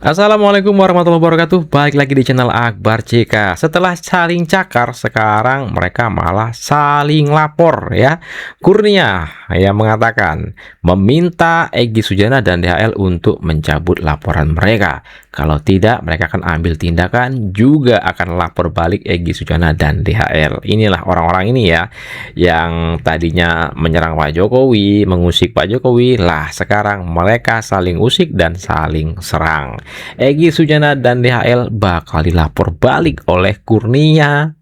Assalamualaikum warahmatullahi wabarakatuh. Balik lagi di channel Akbar CK. Setelah saling cakar, sekarang mereka malah saling lapor ya. Kurnia yang mengatakan meminta Egy Sujana dan DHL untuk mencabut laporan mereka. Kalau tidak, mereka akan ambil tindakan, juga akan lapor balik Egy Sujana dan DHL. Inilah orang-orang ini ya, yang tadinya menyerang Pak Jokowi, mengusik Pak Jokowi, lah sekarang mereka saling usik dan saling serang. Egy Sujana dan DHL bakal dilapor balik oleh Kurnia,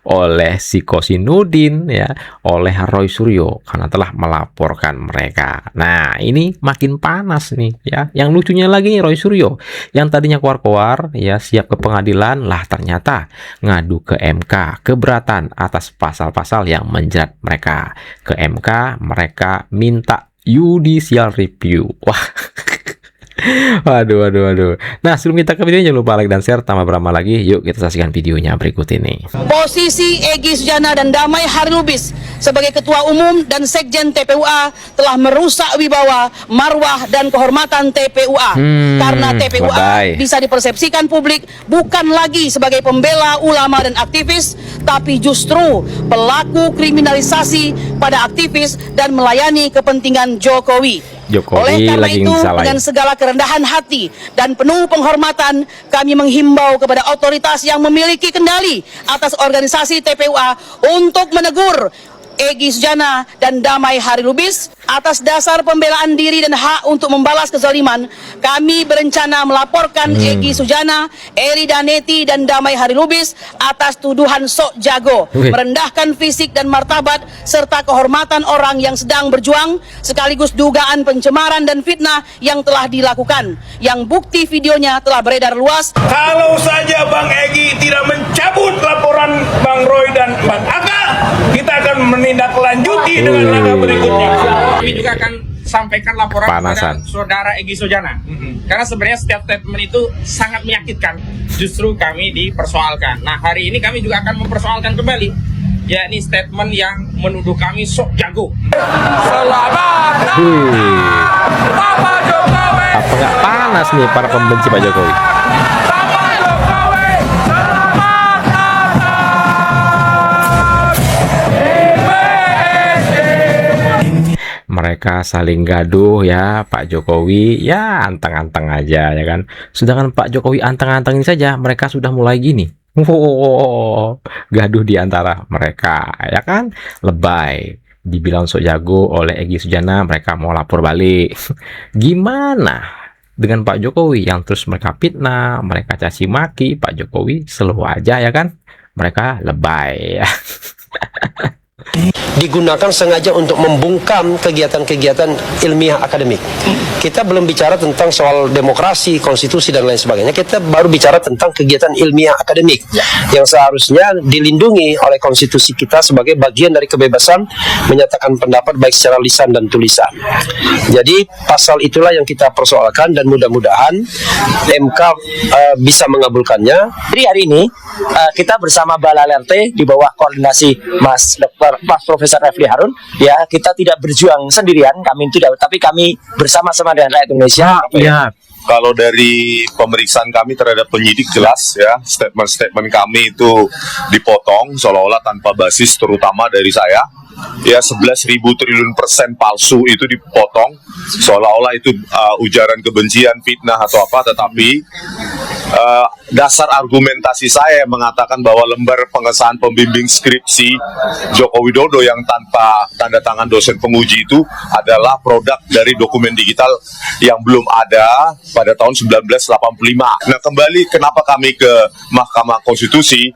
oleh si Kosinudin ya, oleh Roy Suryo karena telah melaporkan mereka. Nah, ini makin panas nih ya. Yang lucunya lagi nih, Roy Suryo yang tadinya keluar-keluar ya, siap ke pengadilan, lah ternyata ngadu ke MK, keberatan atas pasal-pasal yang menjerat mereka. Ke MK mereka minta judicial review. Wah. Waduh. Nah, sebelum kita ke videonya, jangan lupa like dan share. Tambah beramal lagi, yuk kita saksikan videonya berikut ini. Posisi Egy Sujana dan Damai Harilubis sebagai Ketua Umum dan Sekjen TPUA telah merusak wibawa, marwah, dan kehormatan TPUA. Karena TPUA bisa dipersepsikan publik bukan lagi sebagai pembela ulama dan aktivis, tapi justru pelaku kriminalisasi pada aktivis dan melayani kepentingan Jokowi. Oleh karena itu, dengan segala kerendahan hati dan penuh penghormatan, kami menghimbau kepada otoritas yang memiliki kendali atas organisasi TPUA untuk menegur Egy Sujana dan Damai Harilubis atas dasar pembelaan diri dan hak untuk membalas kezaliman. Kami berencana melaporkan Egy Sujana, Eri Daneti, dan Damai Harilubis atas tuduhan sok jago, merendahkan fisik dan martabat serta kehormatan orang yang sedang berjuang, sekaligus dugaan pencemaran dan fitnah yang telah dilakukan, yang bukti videonya telah beredar luas. Kalau saja Bang Egy tidak mencabut laporan Bang Roy dan Bang Aga, kita akan menindaklanjuti dengan langkah berikutnya. Kami juga akan sampaikan laporan kepada saudara Egy Sujana. Karena sebenarnya setiap statement itu sangat menyakitkan. Justru kami dipersoalkan. Nah, hari ini kami juga akan mempersoalkan kembali, yakni statement yang menuduh kami sok jago. Selamat Bapak Jokowi. Apa nggak panas nih para pembenci Pak Jokowi? Mereka saling gaduh ya, Pak Jokowi ya anteng-anteng aja ya kan. Sedangkan Pak Jokowi anteng-anteng ini saja mereka sudah mulai gini. Gaduh di antara mereka ya kan. Lebay. Dibilang sok jago oleh Egy Sujana, mereka mau lapor balik. Gimana dengan Pak Jokowi yang terus mereka fitnah, mereka caci maki Pak Jokowi, selalu aja ya kan. Mereka lebay ya. Digunakan sengaja untuk membungkam kegiatan-kegiatan ilmiah akademik. Kita belum bicara tentang soal demokrasi, konstitusi, dan lain sebagainya. Kita baru bicara tentang kegiatan ilmiah akademik yang seharusnya dilindungi oleh konstitusi kita sebagai bagian dari kebebasan menyatakan pendapat baik secara lisan dan tulisan. Jadi pasal itulah yang kita persoalkan dan mudah-mudahan MK bisa mengabulkannya. Jadi hari ini kita bersama Balalerte di bawah koordinasi Mas Profesor Refli Harun, ya, kita tidak berjuang sendirian, kami tidak, tapi kami bersama-sama dengan rakyat Indonesia. Ya. Kalau dari pemeriksaan kami terhadap penyidik jelas ya, statement-statement kami itu dipotong seolah-olah tanpa basis, terutama dari saya. Ya, 11.000 triliun persen palsu itu dipotong seolah-olah itu ujaran kebencian, fitnah atau apa, tetapi dasar argumentasi saya mengatakan bahwa lembar pengesahan pembimbing skripsi Joko Widodo yang tanpa tanda tangan dosen penguji itu adalah produk dari dokumen digital yang belum ada pada tahun 1985. Nah, kembali kenapa kami ke Mahkamah Konstitusi,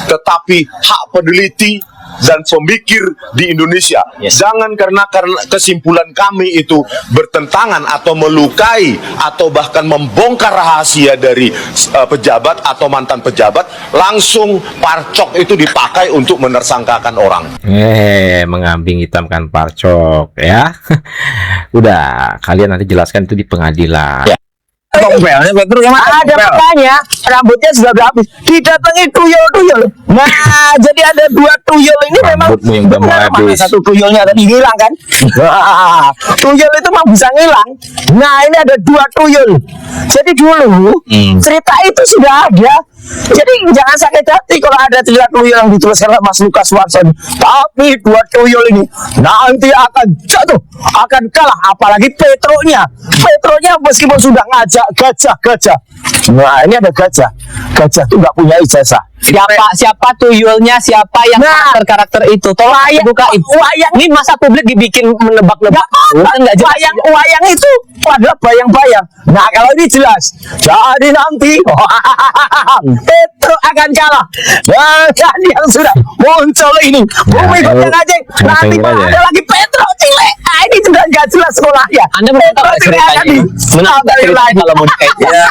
tetapi hak peneliti dan pemikir di Indonesia. Jangan karena kesimpulan kami itu bertentangan atau melukai atau bahkan membongkar rahasia dari pejabat atau mantan pejabat, langsung parcok itu dipakai untuk menersangkakan orang. Mengambing hitamkan parcok ya. Udah, kalian nanti jelaskan itu di pengadilan. Ada makanya rambutnya sudah habis. Didatangi tuyul-tuyul. Nah, jadi ada 2 tuyul ini memang Rambutmu yang udah mulai mana habis. satu tuyulnya tadi hilang kan? Nah, tuyul itu mah bisa ngilang. Nah, ini ada 2 tuyul. Jadi dulu cerita itu sudah ada. Jadi jangan sakit hati kalau ada cerita tuyul yang dituliskan oleh Mas Lukas Warson. Tapi 2 tuyul ini nanti akan jatuh, akan kalah. Apalagi Petronya. Petronya meskipun sudah ngajak gajah-gajah. Nah, ini ada gajah. Gajah itu nggak punya ijazah. Siapa tuyulnya, siapa yang karakter itu, tolong bukain. Wayang Ini masa publik dibikin menebak-nebak, nggak jelas. wayang itu adalah bayang-bayang. Nah, kalau ini jelas. Jadi nanti Petro akan kalah dengan yang sudah muncul ini. Bumi Goncang Aceh. Nanti tunggu aja. ada lagi Petro Cile. Ah, ini sudah nggak jelas sekolahnya. Anda mau tahu nggak ceritanya? Menang ceritanya kalau mau dikaitkan. Ya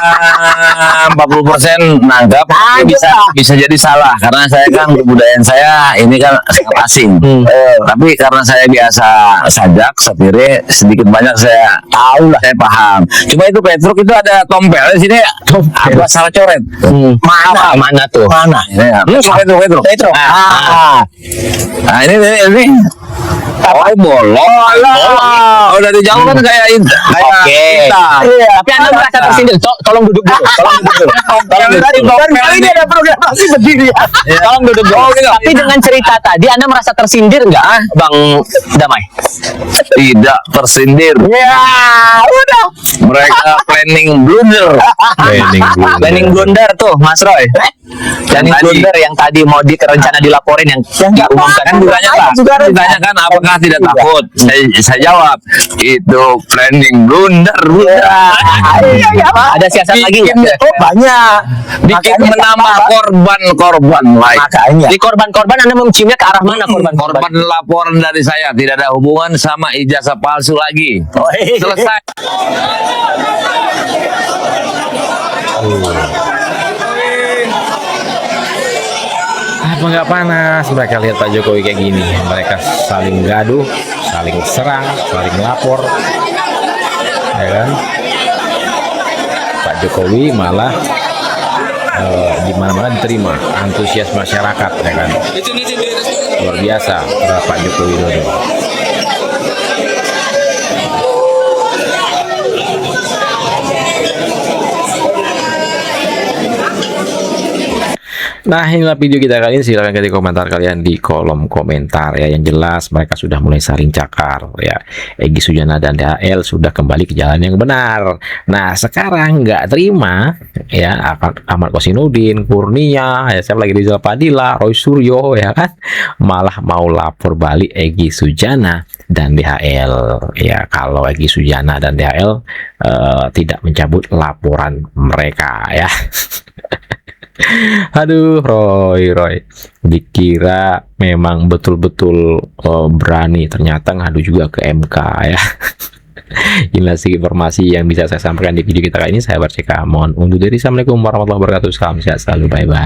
40% nanggap bisa jadi salah karena saya kan kebudayaan saya ini kan sangat asing. Tapi karena saya biasa sajak, satire, sedikit banyak saya tahu lah, saya paham. Cuma itu Petruk itu ada tompel di sini. Apa salah coret? Mana tuh? Mana? Ini ya. Petruk. Nah, ini. Oh, bolong. Oh, dari jauh kan kayak Oke. Iya, Tapi Anda merasa tersindir. Tolong duduk dulu. Tolong duduk dulu. Tolong duduk dulu. Kali ini ada program masih berdiri ya. Tolong duduk dulu. Tapi dengan cerita tadi Anda merasa tersindir nggak, Bang Damai? tidak tersindir. Ya, udah. Mereka planning blunder. Planning blunder tuh, Mas Roy. Planning tadi. blunder yang tadi mau rencana dilaporin yang diumumkan. Kan ditanyakan apakah tidak takut? Saya jawab itu planning blunder. Iya, Ada siasat lagi nggak? Oh, banyak. Bikin Makanya menambah korban lain. Makanya. Di korban-korban Anda menciumnya ke arah mana korban-korban? Korban laporan dari saya tidak ada hubungan sama ijazah palsu lagi. Oh, iya. Selesai. Apa nggak panas mereka lihat Pak Jokowi kayak gini, mereka saling gaduh, saling serang, saling lapor, ya kan? Pak Jokowi malah di mana-mana diterima antusias masyarakat, ya kan? Luar biasa Pak Jokowi Widodo. Nah, inilah video kita kali ini. Silahkan ketik komentar kalian di kolom komentar ya. Yang jelas mereka sudah mulai saling cakar ya. Egy Sujana dan DHL sudah kembali ke jalan yang benar. Nah, sekarang nggak terima ya Ahmad Kosinudin, Kurnia, ya siapa lagi, Rizal Padilla, Roy Suryo ya kan, malah mau lapor balik Egy Sujana dan DHL ya. Kalau Egy Sujana dan DHL tidak mencabut laporan mereka ya. Aduh, Roy, dikira memang betul-betul berani, ternyata ngadu juga ke MK ya. Inilah sih informasi yang bisa saya sampaikan di video kita kali ini. Saya Barceka, mohon undur diri. Assalamualaikum warahmatullahi wabarakatuh. Salam sehat selalu, bye-bye.